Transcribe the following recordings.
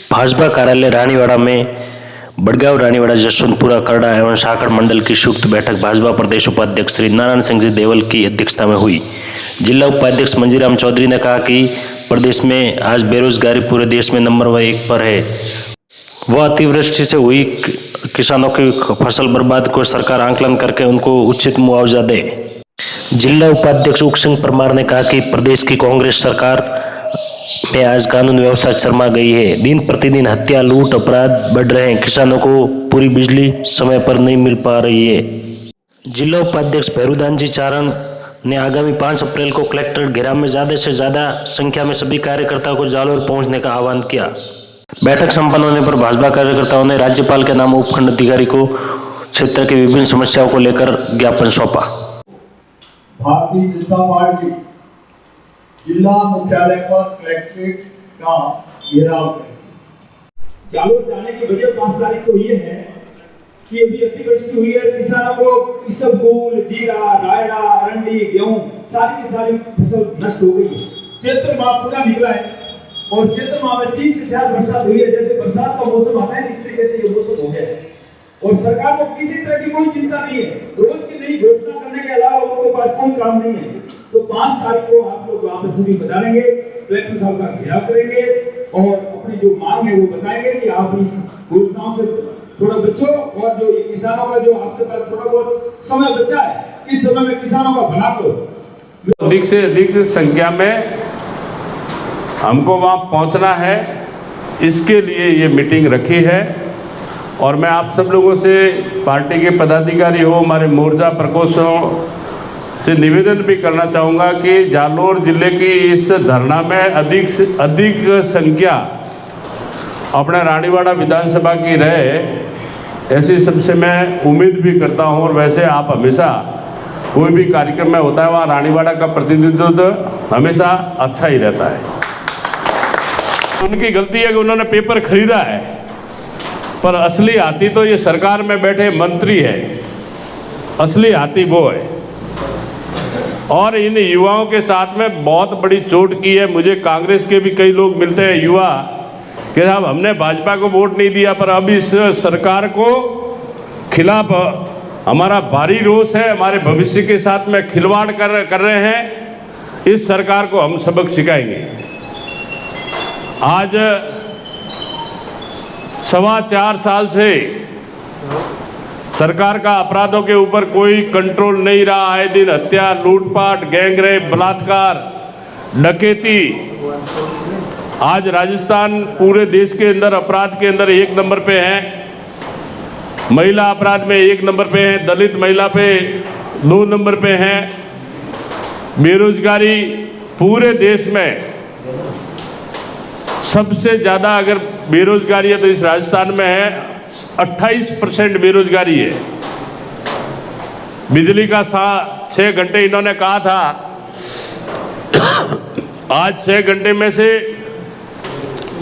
भाजपा कार्यालय रानीवाड़ा में बड़गांव रानीवाड़ा जसवंतपुरा करड़ा एवं शाखड़ मंडल की संयुक्त बैठक भाजपा प्रदेश उपाध्यक्ष श्री नारायण सिंह जी देवल की अध्यक्षता में हुई। जिला उपाध्यक्ष मंजीराम चौधरी ने कहा कि प्रदेश में आज बेरोजगारी पूरे देश में नंबर 1 पर है। वह अतिवृष्टि से हुई किसानों की फसल बर्बाद को सरकार आंकलन करके उनको उचित मुआवजा दे। जिला उपाध्यक्ष उक सिंह परमार ने कहा कि प्रदेश की कांग्रेस सरकार में आज कानून व्यवस्था शर्मा गई है। दिन प्रतिदिन हत्या, लूट, अपराध बढ़ रहे हैं। किसानों को पूरी बिजली समय पर नहीं मिल पा रही है। जिला उपाध्यक्ष भैरूदान जी चारण ने आगामी 5 अप्रैल को कलेक्ट्रेट घेराव में ज्यादा से ज्यादा संख्या में सभी कार्यकर्ताओं को जालोर पहुंचने का आह्वान किया। बैठक संपन्न होने पर भाजपा कार्यकर्ताओं ने राज्यपाल के नाम उपखंड अधिकारी को क्षेत्र की विभिन्न समस्याओं को लेकर ज्ञापन सौंपा। भारतीय जनता पार्टी जिला मुख्यालय पर कलेक्ट्रेट का घेराव करेगी। जालोर जाने की वजह 5 तारीख को ये है कि अभी अतिवृष्टि हुई है। किसानों को इसबगोल, जीरा, रायड़ा, अरंडी, गेहूं सारी की सारी फसल नष्ट हो गई है। चैत्र माह पूरा निकला है और चैत्र माह में 3 से 4 बरसात हुई है। जैसे बरसात का मौसम आता है इस तरीके से ये मौसम हो गया है और सरकार को किसी तरह की कोई चिंता नहीं है। रोज की नई घोषणा करने के अलावा उनके पास कोई काम नहीं है। तो 5 तारीख को आप लोग वहां पर सभी बताएंगे, कलेक्टर साहब का घेराव करेंगे और अपनी जो मांग है वो बताएंगे कि आप इस घोषणाओं से थोड़ा बचो और जो ये किसानों का जो आपके पास थोड़ा बहुत समय बचा है इस समय में किसानों का भला करो। अधिक से अधिक संख्या में हमको वहाँ पहुँचना है, इसके लिए ये मीटिंग रखी है। और मैं आप सब लोगों से, पार्टी के पदाधिकारी हो, हमारे मोर्चा प्रकोष्ठों से निवेदन भी करना चाहूँगा कि जालोर जिले की इस धरना में अधिक से अधिक संख्या अपने रानीवाड़ा विधानसभा की रहे, ऐसी सबसे मैं उम्मीद भी करता हूँ। और वैसे आप हमेशा कोई भी कार्यक्रम में होता है वहाँ रानीवाड़ा का प्रतिनिधित्व हमेशा अच्छा ही रहता है। उनकी गलती है कि उन्होंने पेपर खरीदा है, पर असली हाथी तो ये सरकार में बैठे मंत्री है, असली हाथी वो है। और इन युवाओं के साथ में बहुत बड़ी चोट की है। मुझे कांग्रेस के भी कई लोग मिलते हैं युवा कि साहब हमने भाजपा को वोट नहीं दिया, पर अब इस सरकार को खिलाफ हमारा भारी रोष है, हमारे भविष्य के साथ में खिलवाड़ कर रहे हैं। इस सरकार को हम सबक सिखाएंगे। आज 4.25 साल से सरकार का अपराधों के ऊपर कोई कंट्रोल नहीं रहा। आए दिन हत्या, लूटपाट, गैंगरेप, बलात्कार, डकैती। आज राजस्थान पूरे देश के अंदर अपराध के अंदर 1 नंबर पे है। महिला अपराध में 1 नंबर पे है, दलित महिला पे 2 नंबर पे है। बेरोजगारी पूरे देश में सबसे ज़्यादा अगर बेरोजगारी है तो इस राजस्थान में है। 28% बेरोजगारी है। बिजली का 6 घंटे इन्होंने कहा था, आज 6 घंटे में से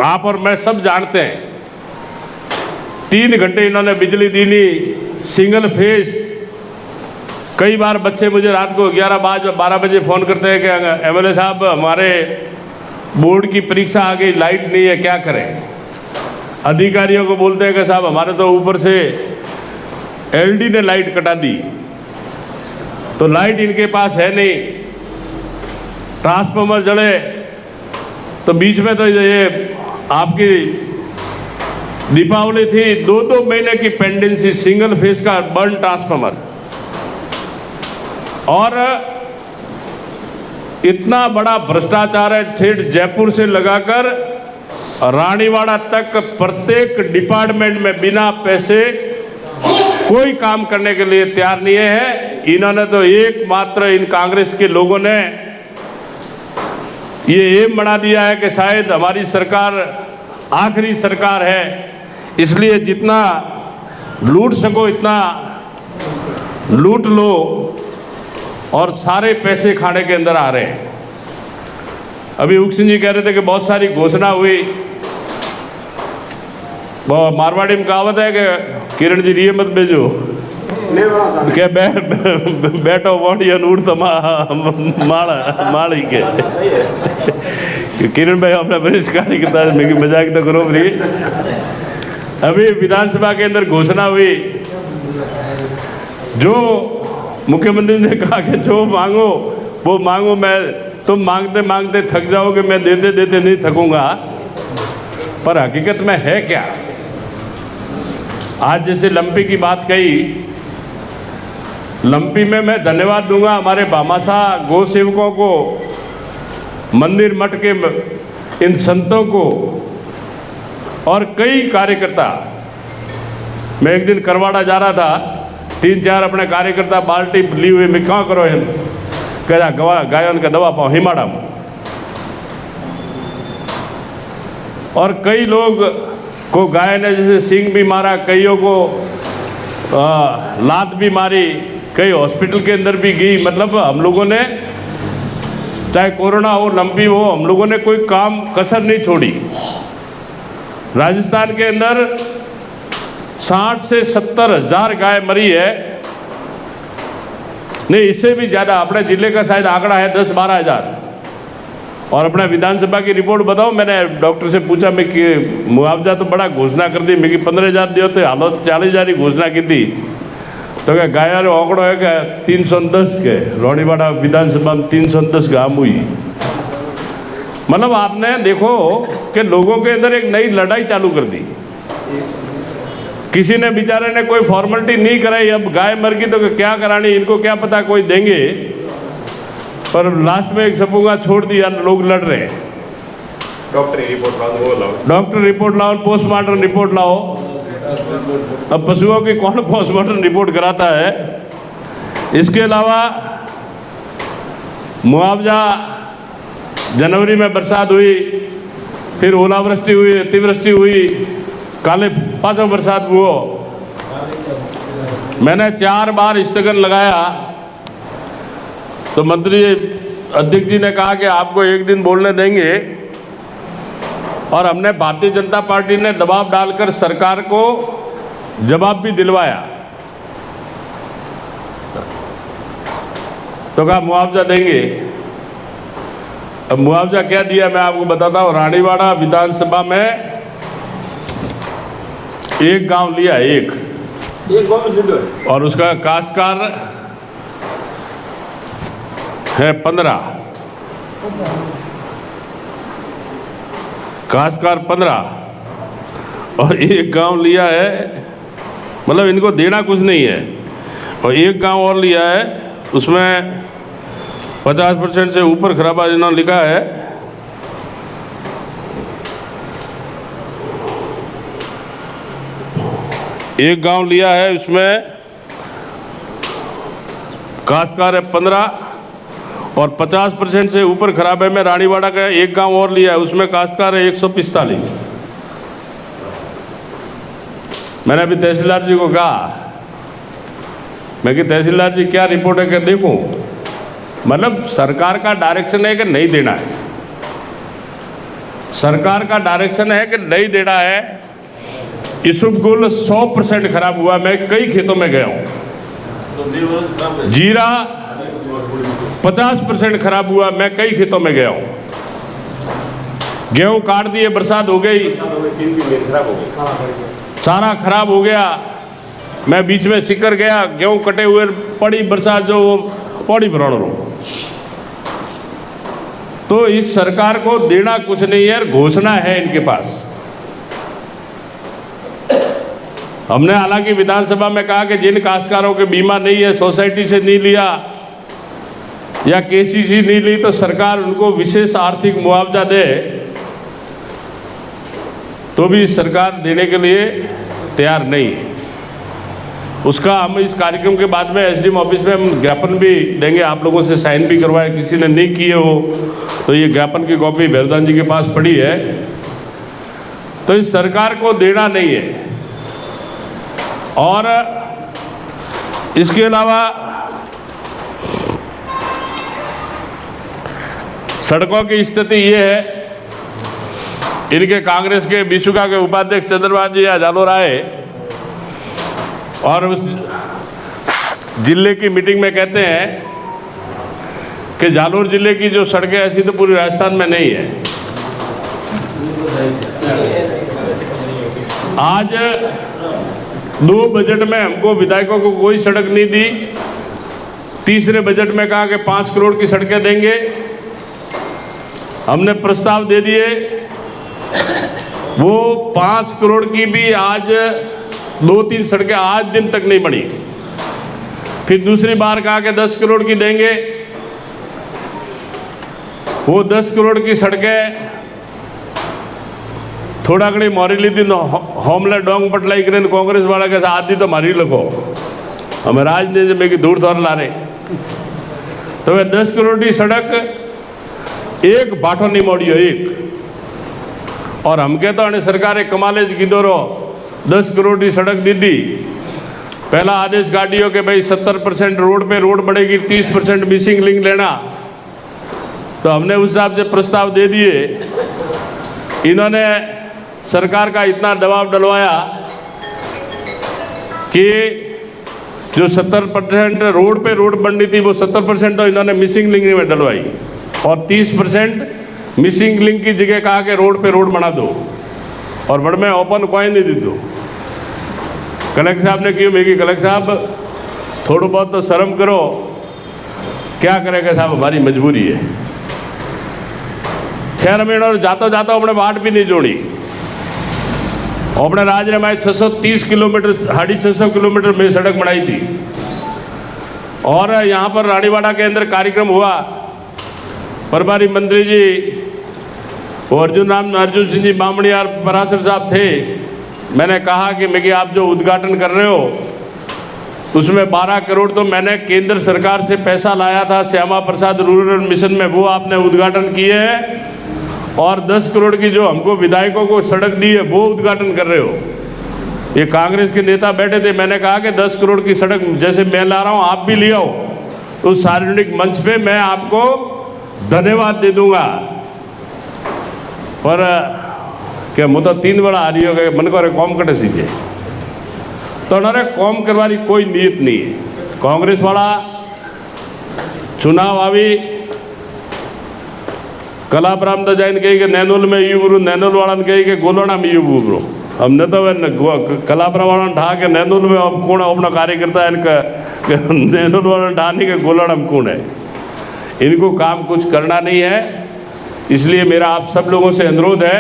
आप और मैं सब जानते हैं 3 घंटे इन्होंने बिजली दी नहीं, सिंगल फेज। कई बार बच्चे मुझे रात को 11-12 बजे फ़ोन करते हैं कि एमएलए साहब हमारे बोर्ड की परीक्षा आ गई, लाइट नहीं है, क्या करें। अधिकारियों को बोलते हैं कि साहब हमारे तो ऊपर से एलडी ने लाइट कटा दी, तो लाइट इनके पास है नहीं। ट्रांसफार्मर जले तो बीच में तो ये आपकी दीपावली थी, 2 महीने की पेंडेंसी सिंगल फेज का बर्न ट्रांसफार्मर। और इतना बड़ा भ्रष्टाचार है, ठेठ जयपुर से लगाकर रानीवाड़ा तक प्रत्येक डिपार्टमेंट में बिना पैसे कोई काम करने के लिए तैयार नहीं है। इन्होंने तो एकमात्र इन कांग्रेस के लोगों ने ये एम बना दिया है कि शायद हमारी सरकार आखिरी सरकार है, इसलिए जितना लूट सको इतना लूट लो और सारे पैसे खाने के अंदर आ रहे हैं। अभी उक सिंह जी कह रहे थे कि बहुत सारी घोषणा हुई। वो मारवाड़ी में कहावत है कि किरण जी ये मत भेजो, के बैठो बॉडी अनूर तो माड़ी के किरण भाई अपना वरिष्ठ कार्यकर्ता मेरी मजाक तो करो भाई। अभी विधानसभा के अंदर घोषणा हुई, जो मुख्यमंत्री ने कहा कि जो मांगो वो मांगो, मैं तुम मांगते मांगते थक जाओगे, मैं देते देते नहीं थकूंगा। पर हकीकत में है क्या? आज जैसे लंपी की बात कही, लंपी में मैं धन्यवाद दूंगा हमारे भामाशाह गौ सेवकों को, मंदिर मठ के इन संतों को और कई कार्यकर्ता। मैं एक दिन करवाड़ा जा रहा था, 3-4 अपने कार्यकर्ता बाल्टी ली हुई, मैं कहाँ करो हम कहा गायन का दवा पाओ हिमाड़ा में। और कई लोग को गाय ने जैसे सिंग भी मारा, कईयों को लात भी मारी, कई हॉस्पिटल के अंदर भी गई। मतलब हम लोगों ने चाहे कोरोना हो लंपी हो, हम लोगों ने कोई काम कसर नहीं छोड़ी। राजस्थान के अंदर 60 से 70 हज़ार गाय मरी है, नहीं इससे भी ज़्यादा। अपने जिले का शायद आंकड़ा है 10-12 हज़ार। और अपना विधानसभा की रिपोर्ट बताओ, मैंने डॉक्टर से पूछा, मैं कि मुआवजा तो बड़ा घोषणा कर दी, मैं कि 15,000 दियो तो हालत 40,000 ही घोषणा की थी। तो क्या गाय आंकड़ो है क्या 310 के रोनीवाड़ा विधानसभा में 310 गाम हुई। मतलब आपने देखो कि लोगों के अंदर एक नई लड़ाई चालू कर दी। किसी ने बेचारे ने कोई फॉर्मेलिटी नहीं कराई, अब गाय मर गई तो क्या करानी, इनको क्या पता कोई देंगे। पर लास्ट में एक सबूंगा छोड़ दिया, लोग लड़ रहे हैं। डॉक्टर रिपोर्ट लाओ, पोस्टमार्टम रिपोर्ट लाओ। अब पशुओं की कौन पोस्टमार्टम रिपोर्ट कराता है? इसके अलावा मुआवजा, जनवरी में बरसात हुई, फिर ओलावृष्टि हुई, अतिवृष्टि हुई, काले पाँचों बरसात हुआ। मैंने 4 बार स्थगन लगाया तो मंत्री अध्यक्ष जी ने कहा कि आपको एक दिन बोलने देंगे। और हमने भारतीय जनता पार्टी ने दबाव डालकर सरकार को जवाब भी दिलवाया, तो कहा मुआवजा देंगे। अब मुआवजा क्या दिया मैं आपको बताता हूँ। रानीवाड़ा विधानसभा में एक गांव लिया, एक गांव, और उसका काश्तकार है 15, काश्तकार 15 और एक गांव लिया है। मतलब इनको देना कुछ नहीं है। और एक गांव और लिया है, उसमें 50% से ऊपर खराबा इन्होंने लिखा है। एक गांव लिया है, उसमें काश्तकार है 15 और 50% से ऊपर खराब है। मैं रानीवाड़ा का एक गांव और लिया है, उसमें काश्तकार है 145। मैंने अभी तहसीलदार जी को कहा, मैं कि तहसीलदार जी क्या रिपोर्ट है, कि देखो मतलब सरकार का डायरेक्शन है कि नहीं देना है। सरकार का डायरेक्शन है कि नहीं देना है। इसबगुल 100% खराब हुआ। मैं कई खेतों में गया हूँ। जीरा 50% खराब हुआ। मैं कई खेतों में गया हूँ। गेहूं काट दिए, बरसात हो गई, सारा खराब हो गया। मैं बीच में सिकर गया, गेहूं कटे हुए पड़ी, बरसात जो पौड़ी भरण रो। तो इस सरकार को देना कुछ नहीं है, घोषणा है इनके पास। हमने हालांकि विधानसभा में कहा कि जिन काश्तकारों के बीमा नहीं है, सोसाइटी से नहीं लिया या केसीसी नहीं ली, तो सरकार उनको विशेष आर्थिक मुआवजा दे। तो भी सरकार देने के लिए तैयार नहीं है। उसका हम इस कार्यक्रम के बाद में एसडीएम ऑफिस में हम ज्ञापन भी देंगे, आप लोगों से साइन भी करवाए। किसी ने नहीं किए हो तो ये ज्ञापन की कॉपी भैरदान जी के पास पड़ी है। तो इस सरकार को देना नहीं है। और इसके अलावा सड़कों की स्थिति ये है, इनके कांग्रेस के बीसुका के उपाध्यक्ष चंद्रबाबू जी आज जालोर आए और उस जिले की मीटिंग में कहते हैं कि जालोर जिले की जो सड़कें ऐसी तो पूरी राजस्थान में नहीं है। आज 2 बजट में हमको विधायकों को कोई सड़क नहीं दी। तीसरे बजट में कहा कि 5 करोड़ की सड़कें देंगे। हमने प्रस्ताव दे दिए, वो 5 करोड़ की भी आज 2-3 सड़कें आज दिन तक नहीं बनी। फिर दूसरी बार कहा कि 10 करोड़ की देंगे। वो 10 करोड़ की सड़कें थोड़ा घड़ी मारी ली थी होमले डोंग पटलाई करें कांग्रेस वाला के आदि तो मारी लखो हमें राजनीति में की दूर थोड़ा ला रहे। तो वह 10 करोड़ की सड़क एक बाटो नहीं मोड़ी हो एक। और हम कहते हैं सरकार कमाले की दो 10 करोड़ की सड़क दी दी। पहला आदेश गाड़ियों के भाई 70% रोड पे रोड बढ़ेगी, 30% मिसिंग लिंक लेना। तो हमने उस हिसाब से प्रस्ताव दे दिए। इन्होंने सरकार का इतना दबाव डलवाया कि जो 70% रोड पे रोड बननी थी वो 70% तो इन्होंने मिसिंग लिंक में डलवाई और 30% मिसिंग लिंक की जगह कहा कि रोड पे रोड बना दो और बड़ में ओपन कॉइन नहीं दी दो। कलेक्टर साहब ने क्यों मेगी कलेक्टर साहब थोड़ा बहुत तो शर्म करो, क्या करेगा साहब, हमारी मजबूरी है। खैर हमें जाता जाता अपने बाट भी नहीं जोड़ी। अपने राज्य में हमारे 630 किलोमीटर 650 किलोमीटर में सड़क बनाई थी। और यहाँ पर रानीवाड़ा के अंदर कार्यक्रम हुआ, प्रभारी मंत्री जी वो अर्जुन सिंह जी बामणी और पराशर साहब थे। मैंने कहा कि मैं आप जो उद्घाटन कर रहे हो उसमें 12 करोड़ तो मैंने केंद्र सरकार से पैसा लाया था श्यामा प्रसाद रूरल मिशन में, वो आपने उद्घाटन किए हैं। और 10 करोड़ की जो हमको विधायकों को सड़क दी है वो उद्घाटन कर रहे हो। ये कांग्रेस के नेता बैठे थे, मैंने कहा कि 10 करोड़ की सड़क जैसे मैं ला रहा हूँ आप भी ले आओ, तो सार्वजनिक मंच पे मैं आपको धन्यवाद दे दूंगा। पर क्या मुझे 3 बड़ा आ रही हो गए मन को कॉम कटे सीधे, तो उन्होंने कॉम करवाने की कोई नीयत नहीं है। कांग्रेस वाला चुनाव आवी कलाप्राम तो जाइन कही कि नैनोल में यू बुरू, नैनोल वाला कही कि गोलोना में यू बुरू। हमने तो कलाप्राम वाला ढा के नैनोल में कौन अपना कार्यकर्ता है इनका नैनोल वाला ढाने के गोलोना में कौन है। इनको काम कुछ करना नहीं है। इसलिए मेरा आप सब लोगों से अनुरोध है,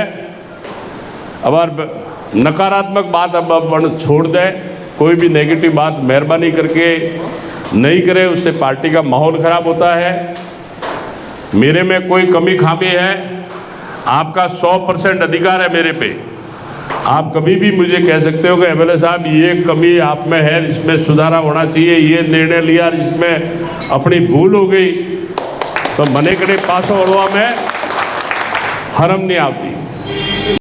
अब नकारात्मक बात अब अपन छोड़ दें, कोई भी नेगेटिव बात मेहरबानी करके नहीं करे, उससे पार्टी का माहौल खराब होता है। मेरे में कोई कमी खामी है, आपका 100% अधिकार है मेरे पे। आप कभी भी मुझे कह सकते हो कि एमएलए साहब ये कमी आप में है, इसमें सुधारा होना चाहिए, ये निर्णय लिया इसमें अपनी भूल हो गई, तो मने करे पासो ओढ़वा में हरम नहीं आती।